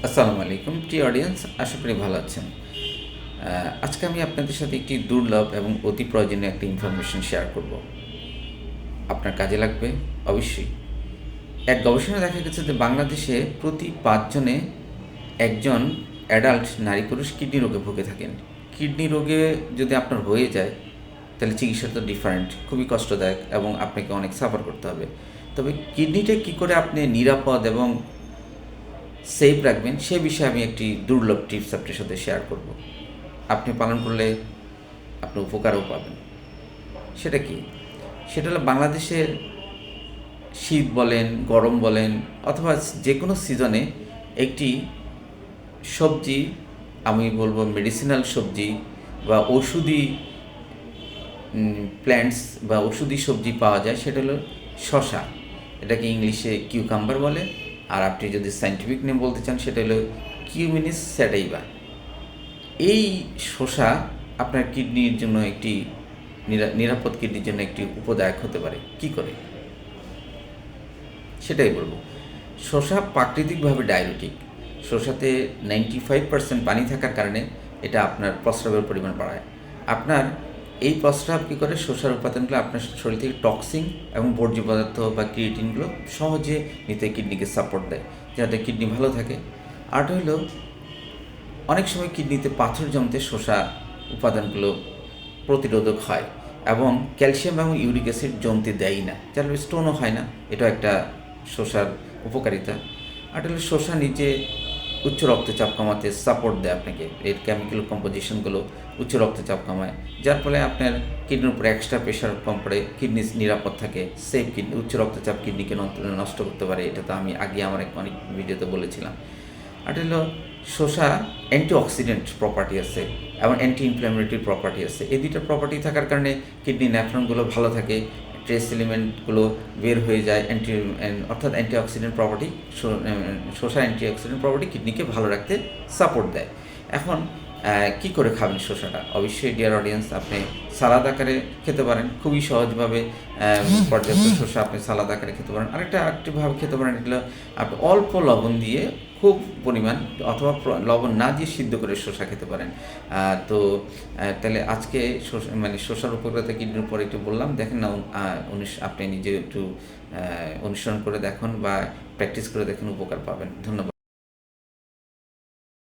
আসসালামু আলাইকুম প্রিয় অডিয়েন্স, আশা করি ভালো আছেন। আজকে আমি আপনাদের সাথে একটি দুর্লভ এবং অতি প্রয়োজনীয় একটা ইনফরমেশন শেয়ার করব। আপনার কাজে লাগবে অবশ্যই। এক গবেষণায় দেখা গেছে যে বাংলাদেশে প্রতি 5 জনে একজন অ্যাডাল্ট নারী পুরুষ কিডনি রোগে ভুগে থাকেন। কিডনি রোগে যদি আপনার হয়ে যায় তাহলে চিকিৎসা তো ডিফারেন্ট, খুবই কষ্টদায়ক এবং আপনাকে অনেক সাফার করতে হবে। তবে কিডনিটা কী করে আপনি নিরাপদ এবং সেফ রাখবেন সে বিষয়ে আমি একটি দুর্লভ টিপস আপনার সাথে শেয়ার করব। আপনি পালন করলে আপনি উপকারও পাবেন। সেটা কি? সেটা হলো বাংলাদেশের শীত বলেন, গরম বলেন অথবা যে কোনো সিজনে একটি সবজি, আমি বলবো মেডিসিনাল সবজি বা ওষুধি প্ল্যান্টস বা ওষুধি সবজি পাওয়া যায়, সেটা হলো শশা। এটাকে ইংলিশে কিউকাম্বার বলে, আর আপনি যদি সায়েন্টিফিক নেম বলতে চান সেটা হলো কিউমিনিস স্যাটাইভা। এই শসা আপনার কিডনির জন্য একটি নিরাপদ কিডনির জন্য একটি উপদায়ক হতে পারে। কি করে সেটাই বলবো। শসা প্রাকৃতিকভাবে ডায়বেটিক। শসাতে 95% পানি থাকার কারণে এটা আপনার প্রস্রাবের পরিমাণ বাড়ায়। আপনার এই প্রস্রাব কী করে, শসার উপাদানগুলো আপনার শরীর থেকে টক্সিন এবং বর্জ্য পদার্থ বা ক্রিয়েটিনগুলো সহজে নিতে কিডনিকে সাপোর্ট দেয়, যাতে কিডনি ভালো থাকে। আরটা হলো অনেক সময় কিডনিতে পাথর জমতে শসা উপাদানগুলো প্রতিরোধক হয় এবং ক্যালসিয়াম এবং ইউরিক অ্যাসিড জমতে দেয় না, যার স্টোনও হয় না। এটা একটা শসার উপকারিতা। আর হলো শসা নিজে উচ্চ রক্তচাপ কমাতে সাপোর্ট দেয় আপনাকে। এর কেমিক্যাল কম্পোজিশনগুলো উচ্চ রক্তচাপ কমায়, যার ফলে আপনার কিডনির উপরে এক্সট্রা প্রেশার কম পড়ে, কিডনি নিরাপদ থাকে, সেফ কিডনি। উচ্চ রক্তচাপ কিডনিকে নষ্ট করতে পারে, এটা তো আমি আগে আমার অনেক ভিডিওতে বলেছিলাম। আর হলো শসা অ্যান্টিঅক্সিডেন্ট প্রপার্টি আছে এবং অ্যান্টি ইনফ্ল্যামেটরি প্রপার্টি আছে। এই দুইটা প্রপার্টি থাকার কারণে কিডনি ন্যাফ্রনগুলো ভালো থাকে, ট্রেস এলিমেন্টগুলো বের হয়ে যায়। অর্থাৎ অ্যান্টিঅক্সিডেন্ট প্রপার্টি, শসা অ্যান্টিঅক্সিডেন্ট প্রপার্টি কিডনিকে ভালো রাখতে সাপোর্ট দেয়। এখন কি করে খাবেন শসাটা? অবশ্যই ডিয়ার অডিয়েন্স, আপনি সালাদ আকারে খেতে পারেন, খুবই সহজভাবে পর্যাপ্ত শসা আপনি সালাদ আকারে খেতে পারেন। আরেকটিভাবে খেতে পারেন, এগুলো আপনি অল্প লবণ দিয়ে খুব পরিমাণ, অথবা লবণ না দিয়ে সিদ্ধ করে শসা খেতে পারেন। তো তাহলে আজকে শসার উপকারিতা কিডনির উপর একটু বললাম, দেখেন না আপনি নিজে একটু অনুসরণ করে দেখুন বা প্র্যাকটিস করে দেখুন, উপকার পাবেন। ধন্যবাদ।